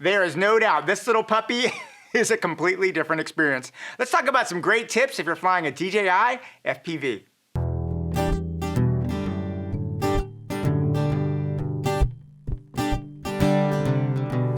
There is no doubt this little puppy is a completely different experience. Let's talk about some great tips if you're flying a DJI FPV.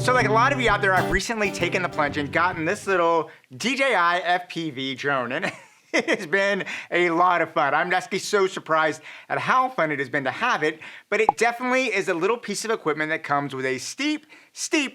So like a lot of you out there, I've recently taken the plunge and gotten this little DJI FPV drone, and it has been a lot of fun. I'm actually so surprised at how fun it has been to have it, but it definitely is a little piece of equipment that comes with a steep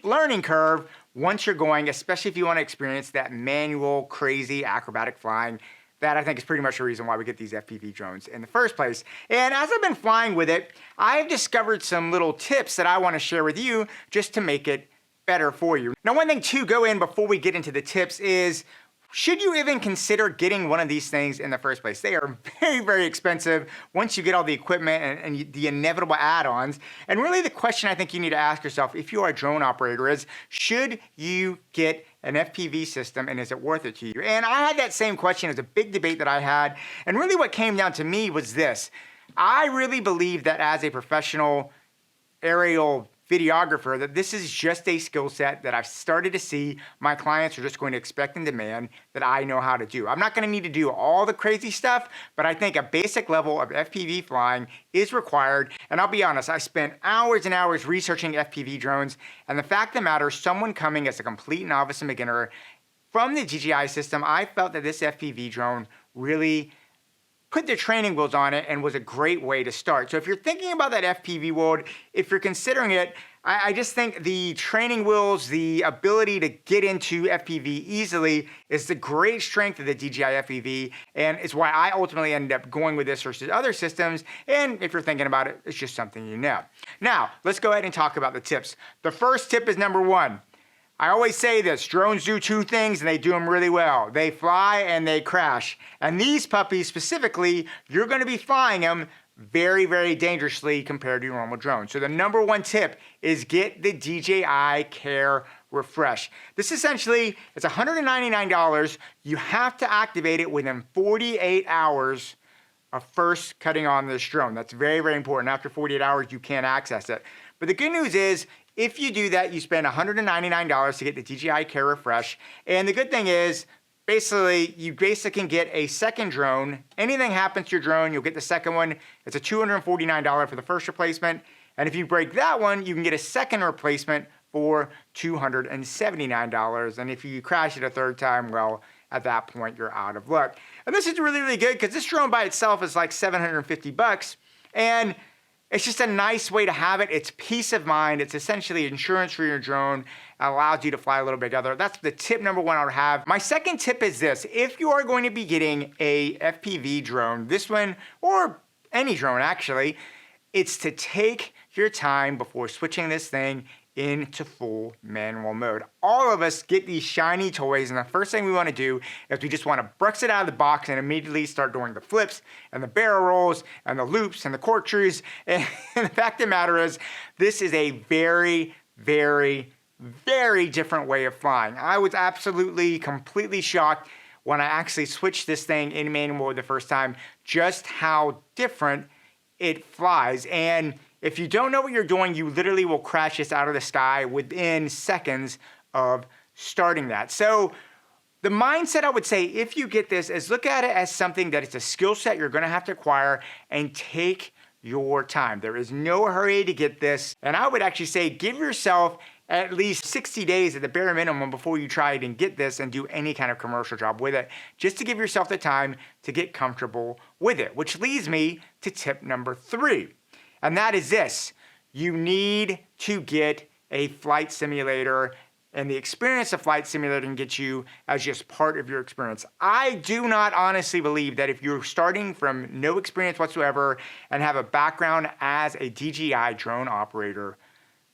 learning curve once you're going, especially if you want to experience that manual, crazy, acrobatic flying. That I think is pretty much the reason why we get these FPV drones in the first place. And as I've been flying with it, I've discovered some little tips that I want to share with you just to make it better for you. Now, one thing to go in before we get into the tips is, should you even consider getting one of these things in the first place? They are very, very expensive once you get all the equipment and the inevitable add-ons. And really the question I think you need to ask yourself if you are a drone operator is, should you get an FPV system and is it worth it to you? And I had that same question. It was a big debate that I had. And really what came down to me was this. I really believe that as a professional aerial videographer, that this is just a skill set that I've started to see my clients are just going to expect and demand that I know how to do. I'm not going to need to do all the crazy stuff, but I think a basic level of FPV flying is required. And I'll be honest, I spent hours and hours researching FPV drones, and the fact of the matter, someone coming as a complete novice and beginner from the DJI system, I felt that this FPV drone really put the training wheels on it and was a great way to start. So if you're thinking about that FPV world, if you're considering it, I just think the training wheels, the ability to get into FPV easily is the great strength of the DJI FPV, and it's why I ultimately ended up going with this versus other systems. And if you're thinking about it, it's just something you know. Now, let's go ahead and talk about the tips. The first tip is number one. I always say this, drones do two things and they do them really well. They fly and they crash. And these puppies specifically, you're gonna be flying them very, very dangerously compared to your normal drone. So the number one tip is get the DJI Care Refresh. This essentially, it's $199. You have to activate it within 48 hours of first cutting on this drone. That's very, very important. After 48 hours, you can't access it. But the good news is, if you do that, you spend $199 to get the DJI Care Refresh. And the good thing is, you can get a second drone. Anything happens to your drone, you'll get the second one. It's a $249 for the first replacement. And if you break that one, you can get a second replacement for $279. And if you crash it a third time, well, at that point, you're out of luck. And this is really, really good because this drone by itself is like $750. And it's just a nice way to have it. It's peace of mind. It's essentially insurance for your drone. It allows you to fly a little bit together. That's the tip number one I would have. My second tip is this. If you are going to be getting a FPV drone, this one, or any drone actually, it's to take your time before switching this thing into full manual mode. All of us get these shiny toys, and the first thing we want to do is we just want to brush it out of the box and immediately start doing the flips and the barrel rolls and the loops and the corkscrews. And the fact of the matter is, this is a very, very, very different way of flying. I was absolutely, completely shocked when I actually switched this thing in manual mode the first time, just how different it flies. And if you don't know what you're doing, you literally will crash this out of the sky within seconds of starting that. So the mindset I would say, if you get this, is look at it as something that it's a skill set you're gonna have to acquire and take your time. There is no hurry to get this. And I would actually say, give yourself at least 60 days at the bare minimum before you try and get this and do any kind of commercial job with it, just to give yourself the time to get comfortable with it, which leads me to tip number 3. And that is this. You need to get a flight simulator, and the experience of flight simulator can get you as just part of your experience. I do not honestly believe that if you're starting from no experience whatsoever and have a background as a DJI drone operator,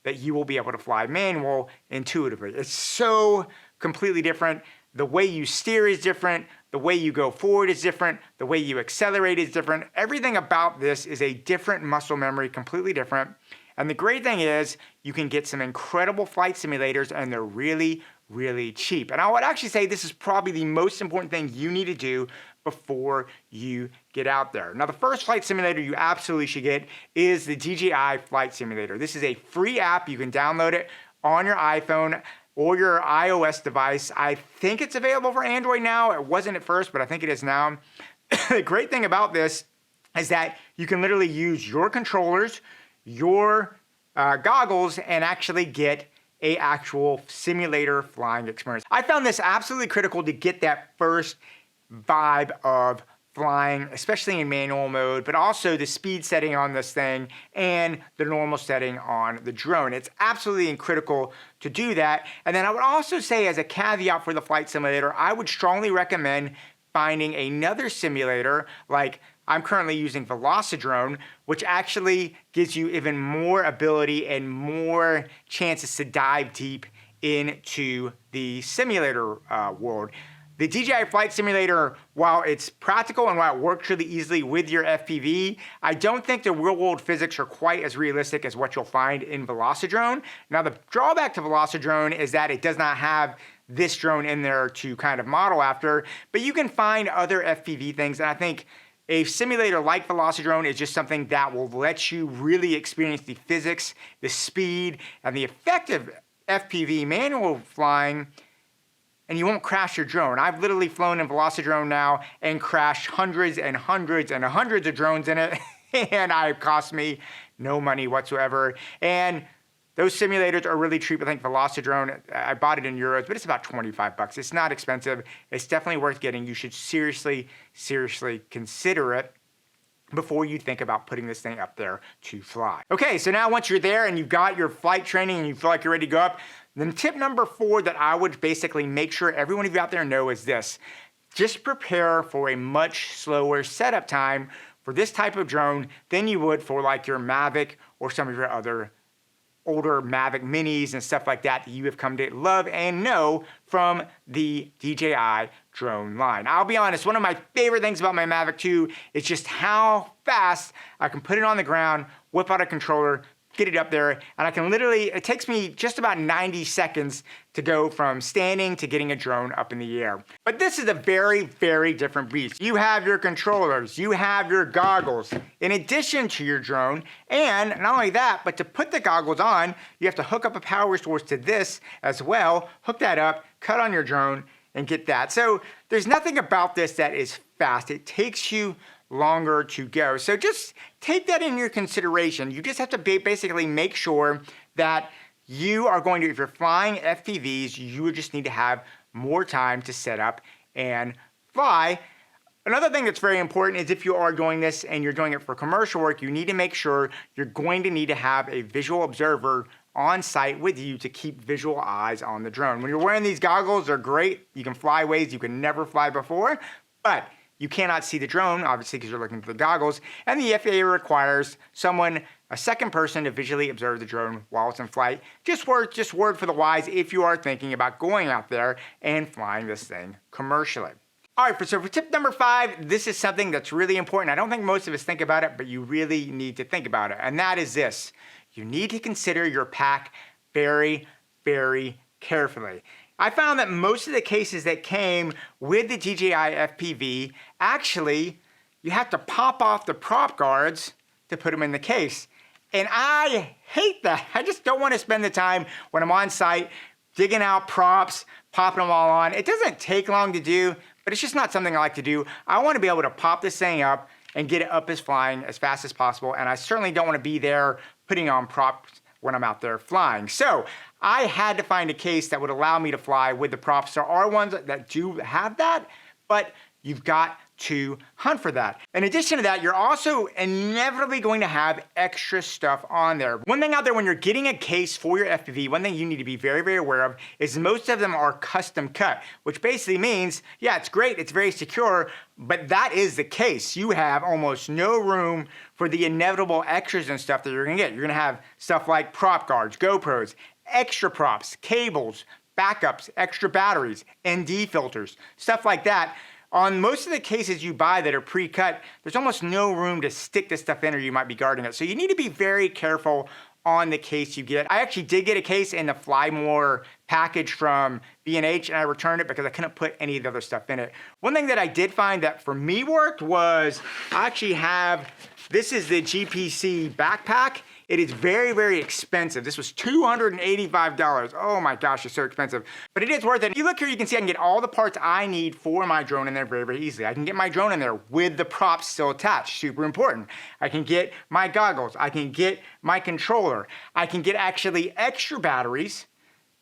that you will be able to fly manual intuitively. It's so completely different. The way you steer is different. The way you go forward is different. The way you accelerate is different. Everything about this is a different muscle memory, completely different. And the great thing is you can get some incredible flight simulators, and they're really, really cheap. And I would actually say this is probably the most important thing you need to do before you get out there. Now, the first flight simulator you absolutely should get is the DJI Flight Simulator. This is a free app. You can download it on your iPhone or your iOS device. I think it's available for Android now. It wasn't at first, but I think it is now. The great thing about this is that you can literally use your controllers, your goggles, and actually get a actual simulator flying experience. I found this absolutely critical to get that first vibe of flying, especially in manual mode, but also the speed setting on this thing and the normal setting on the drone. It's absolutely critical to do that. And then I would also say, as a caveat for the flight simulator, I would strongly recommend finding another simulator. Like I'm currently using Velocidrone, which actually gives you even more ability and more chances to dive deep into the simulator world. The DJI Flight Simulator, while it's practical and while it works really easily with your FPV, I don't think the real-world physics are quite as realistic as what you'll find in Velocidrone. Now, the drawback to Velocidrone is that it does not have this drone in there to kind of model after, but you can find other FPV things, and I think a simulator like Velocidrone is just something that will let you really experience the physics, the speed, and the effective FPV manual flying, and you won't crash your drone. I've literally flown in Velocidrone now and crashed hundreds and hundreds and hundreds of drones in it, and it cost me no money whatsoever. And those simulators are really cheap. I think Velocidrone, I bought it in euros, but it's about 25 bucks. It's not expensive. It's definitely worth getting. You should seriously, seriously consider it before you think about putting this thing up there to fly. Okay, so now once you're there and you've got your flight training and you feel like you're ready to go up, then tip number 4 that I would basically make sure every one of you out there know is this. Just prepare for a much slower setup time for this type of drone than you would for like your Mavic or some of your other older Mavic Minis and stuff like that you have come to love and know from the DJI drone line. I'll be honest, one of my favorite things about my Mavic 2 is just how fast I can put it on the ground, whip out a controller, get it up there, and I can literally, it takes me just about 90 seconds to go from standing to getting a drone up in the air. But this is a very, very different beast. You have your controllers, you have your goggles, in addition to your drone, and not only that, but to put the goggles on, you have to hook up a power source to this as well, hook that up, cut on your drone, and get that. So there's nothing about this that is fast. It takes you longer to go. So just take that in your consideration. You just have to basically make sure that you are going to, if you're flying FPVs, you just need to have more time to set up and fly. Another thing that's very important is if you are doing this and you're doing it for commercial work, you need to make sure you're going to need to have a visual observer on site with you to keep visual eyes on the drone. When you're wearing these goggles, they're great. You can fly ways you can never fly before, but you cannot see the drone, obviously, because you're looking through the goggles, and the FAA requires someone, a second person, to visually observe the drone while it's in flight. Just word for the wise if you are thinking about going out there and flying this thing commercially. All right, so for tip number 5, this is something that's really important. I don't think most of us think about it, but you really need to think about it, and that is this. You need to consider your pack very, very carefully. I found that most of the cases that came with the DJI FPV, actually, you have to pop off the prop guards to put them in the case. And I hate that. I just don't want to spend the time when I'm on site digging out props, popping them all on. It doesn't take long to do, but it's just not something I like to do. I want to be able to pop this thing up and get it up as flying as fast as possible. And I certainly don't want to be there putting on props when I'm out there flying. So I had to find a case that would allow me to fly with the props. There are ones that do have that, but you've got to hunt for that. In addition to that, you're also inevitably going to have extra stuff on there. One thing out there when you're getting a case for your FPV, one thing you need to be very, very aware of is most of them are custom cut, which basically means, yeah, it's great, it's very secure, but that is the case. You have almost no room for the inevitable extras and stuff that you're gonna get. You're gonna have stuff like prop guards, GoPros, extra props, cables, backups, extra batteries, ND filters, stuff like that. On most of the cases you buy that are pre-cut, there's almost no room to stick this stuff in or you might be guarding it. So you need to be very careful on the case you get. I actually did get a case in the Fly More package from B&H and I returned it because I couldn't put any of the other stuff in it. One thing that I did find that for me worked was I actually have, this is the GPC backpack. It is very, very expensive. This was $285. Oh my gosh, it's so expensive. But it is worth it. If you look here, you can see I can get all the parts I need for my drone in there very, very easily. I can get my drone in there with the props still attached, super important. I can get my goggles. I can get my controller. I can get actually extra batteries,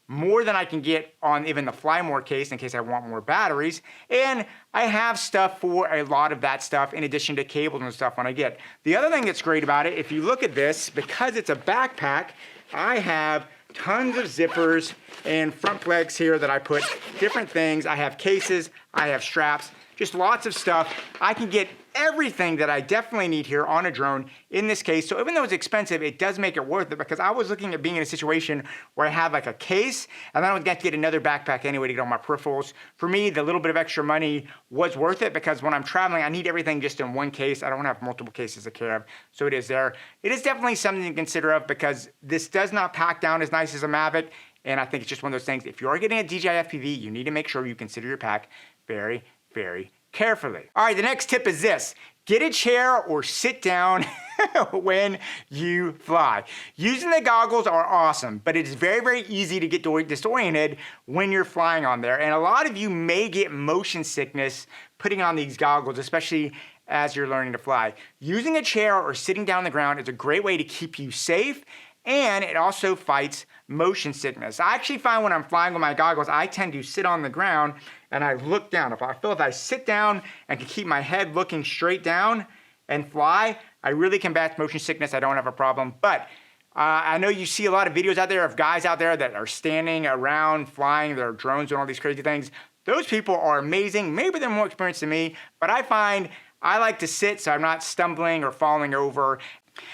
more than I can get on even the Fly More case in case I want more batteries. And I have stuff for a lot of that stuff in addition to cables and stuff when I get. The other thing that's great about it, if you look at this, because it's a backpack, I have tons of zippers and front legs here that I put different things. I have cases, I have straps, just lots of stuff. I can get everything that I definitely need here on a drone in this case. So even though it's expensive, it does make it worth it, because I was looking at being in a situation where I have like a case and then I would get to get another backpack anyway to get all my peripherals. For me, the little bit of extra money was worth it, because when I'm traveling, I need everything just in one case. I don't have multiple cases to care of. So it is there. It is definitely something to consider of, because this does not pack down as nice as a Mavic. And I think it's just one of those things. If you are getting a DJI FPV, you need to make sure you consider your pack very, very carefully. All right, the next tip is this. Get a chair or sit down when you fly. Using the goggles are awesome, but it is very, very easy to get disoriented when you're flying on there. And a lot of you may get motion sickness putting on these goggles, especially as you're learning to fly. Using a chair or sitting down on the ground is a great way to keep you safe, and it also fights motion sickness. I actually find when I'm flying with my goggles, I tend to sit on the ground and I look down. If I sit down and can keep my head looking straight down and fly, I really combat motion sickness. I don't have a problem. But I know you see a lot of videos out there of guys out there that are standing around flying their drones and all these crazy things. Those people are amazing. Maybe they're more experienced than me, but I find I like to sit so I'm not stumbling or falling over.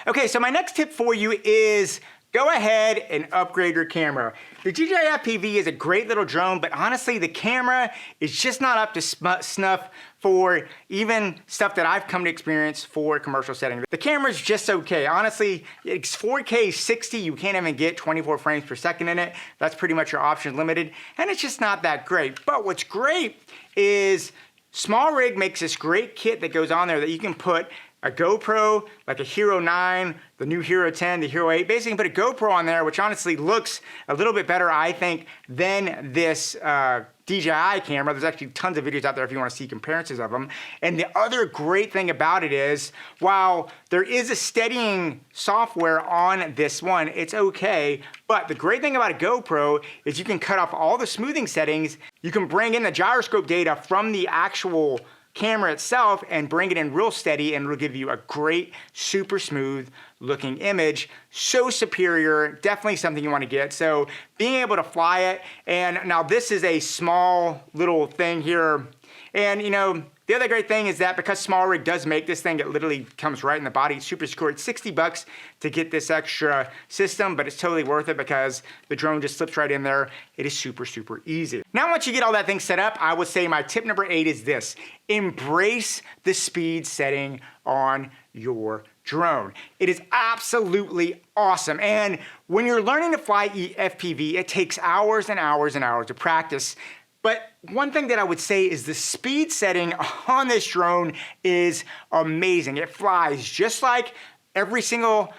Okay, so my next tip for you is go ahead and upgrade your camera. The DJI FPV is a great little drone, but honestly, the camera is just not up to snuff for even stuff that I've come to experience for commercial settings. The camera's just okay. Honestly, it's 4K 60. You can't even get 24 frames per second in it. That's pretty much your option limited, and it's just not that great. But what's great is Small Rig makes this great kit that goes on there that you can put a GoPro, like a Hero 9, the new Hero 10, the Hero 8. Basically, you can put a GoPro on there, which honestly looks a little bit better, I think, than this DJI camera. There's actually tons of videos out there if you want to see comparisons of them. And the other great thing about it is, while there is a steadying software on this one, it's okay. But the great thing about a GoPro is you can cut off all the smoothing settings. You can bring in the gyroscope data from the actual camera itself and bring it in real steady, and it'll give you a great, super smooth looking image. So superior, definitely something you want to get. So being able to fly it, and now this is a small little thing here. And you know, the other great thing is that because Small Rig does make this thing, it literally comes right in the body. It's super secure. It's $60 to get this extra system, but it's totally worth it because the drone just slips right in there. It is super, super easy. Now, once you get all that thing set up, I would say my tip number 8 is this. Embrace the speed setting on your drone. It is absolutely awesome. And when you're learning to fly FPV, it takes hours and hours and hours to practice. But one thing that I would say is the speed setting on this drone is amazing. It flies just like every single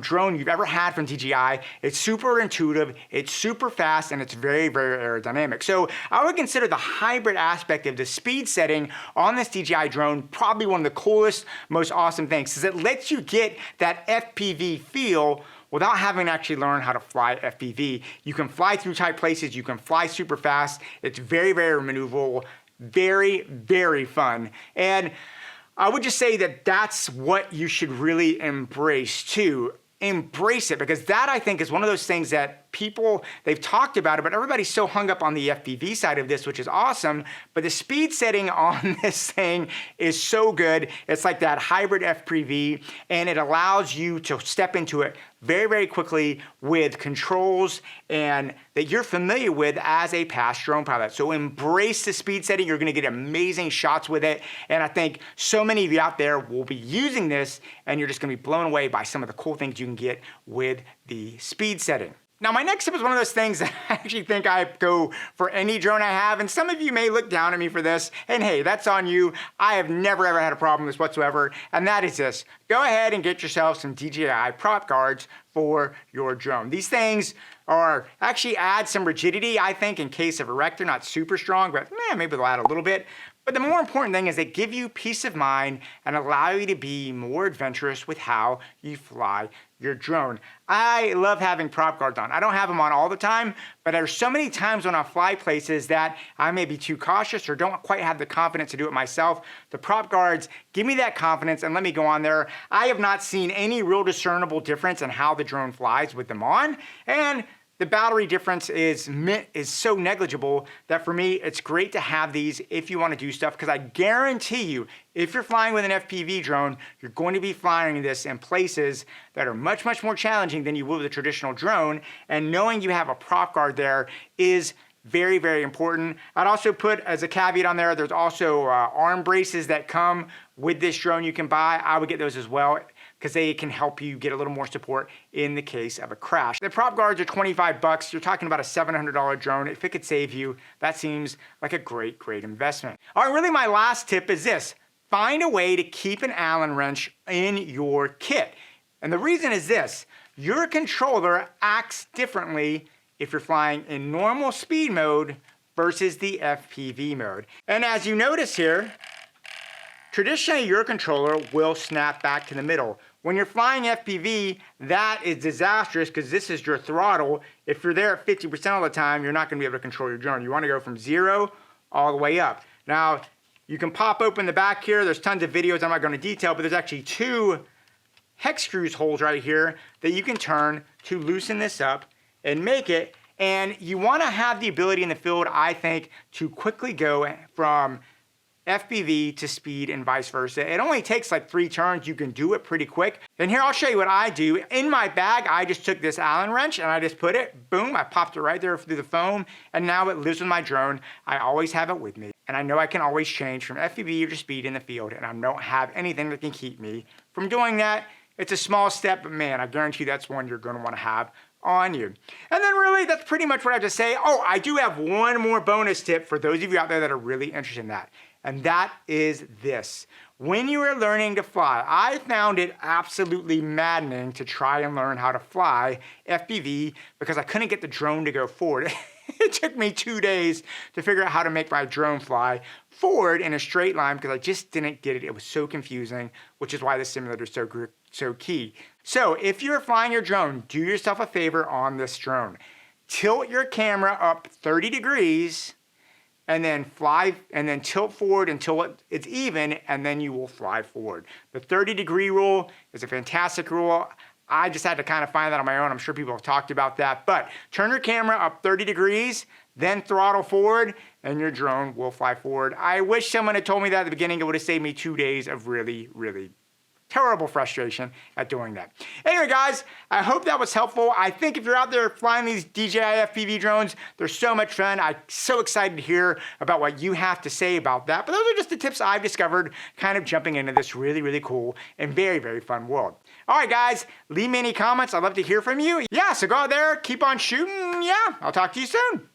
drone you've ever had from DJI. It's super intuitive, it's super fast, and it's very, very aerodynamic. So I would consider the hybrid aspect of the speed setting on this DJI drone probably one of the coolest, most awesome things, because it lets you get that FPV feel without having to actually learn how to fly FPV. You can fly through tight places, you can fly super fast. It's very, very maneuverable, very, very fun. And I would just say that that's what you should really embrace too. Embrace it, because that, I think, is one of those things that people, they've talked about it, but everybody's so hung up on the FPV side of this, which is awesome. But the speed setting on this thing is so good. It's like that hybrid FPV, and it allows you to step into it very, very quickly with controls and that you're familiar with as a past drone pilot. So embrace the speed setting. You're going to get amazing shots with it. And I think so many of you out there will be using this, and you're just going to be blown away by some of the cool things you can get with the speed setting. Now, my next tip is one of those things that I actually think I go for any drone I have, and some of you may look down at me for this, and hey, that's on you. I have never ever had a problem with this whatsoever, and that is this. Go ahead and get yourself some DJI prop guards for your drone. These things are actually add some rigidity, I think, in case of erector, not super strong, but maybe they'll add a little bit. But the more important thing is they give you peace of mind and allow you to be more adventurous with how you fly your drone. I love having prop guards on. I don't have them on all the time, but there's so many times when I fly places that I may be too cautious or don't quite have the confidence to do it myself. The prop guards give me that confidence and let me go on there. I have not seen any real discernible difference in how the drone flies with them on, and the battery difference is so negligible that for me, it's great to have these if you want to do stuff, because I guarantee you, if you're flying with an FPV drone, you're going to be flying this in places that are much, much more challenging than you will with a traditional drone, and knowing you have a prop guard there is very, very important. I'd also put as a caveat on there, there's also arm braces that come with this drone you can buy. I would get those as well, because they can help you get a little more support in the case of a crash. The prop guards are 25 bucks. You're talking about a $700 drone. If it could save you, that seems like a great, great investment. All right, really my last tip is this. Find a way to keep an Allen wrench in your kit. And the reason is this. Your controller acts differently if you're flying in normal speed mode versus the FPV mode. And as you notice here, traditionally, your controller will snap back to the middle. When you're flying FPV, that is disastrous because this is your throttle. If you're there at 50% of the time, you're not gonna be able to control your drone. You wanna go from 0 all the way up. Now, you can pop open the back here. There's tons of videos I'm not gonna detail, but there's actually 2 hex screws holes right here that you can turn to loosen this up and make it. And you wanna have the ability in the field, I think, to quickly go from FPV to speed and vice versa. It only takes like 3 turns. You can do it pretty quick. And here, I'll show you what I do. In my bag, I just took this Allen wrench and I just put it, boom, I popped it right there through the foam, and now it lives with my drone. I always have it with me. And I know I can always change from FPV to speed in the field, and I don't have anything that can keep me from doing that. It's a small step, but man, I guarantee you that's one you're gonna wanna have on you. And then really, that's pretty much what I have to say. Oh, I do have one more bonus tip for those of you out there that are really interested in that. And that is this. When you are learning to fly, I found it absolutely maddening to try and learn how to fly FPV because I couldn't get the drone to go forward. It took me 2 days to figure out how to make my drone fly forward in a straight line because I just didn't get it. It was so confusing, which is why the simulator is so key. So if you're flying your drone, do yourself a favor on this drone. Tilt your camera up 30 degrees and then fly, and then tilt forward until it's even, and then you will fly forward. The 30-degree rule is a fantastic rule. I just had to kind of find that on my own. I'm sure people have talked about that, but turn your camera up 30 degrees, then throttle forward, and your drone will fly forward. I wish someone had told me that at the beginning. It would have saved me 2 days of really, really terrible frustration at doing that. Anyway, guys, I hope that was helpful. I think if you're out there flying these DJI FPV drones, they're so much fun. I'm so excited to hear about what you have to say about that. But those are just the tips I've discovered kind of jumping into this really, really cool and very, very fun world. All right, guys, leave me any comments. I'd love to hear from you. Yeah, so go out there, keep on shooting. Yeah, I'll talk to you soon.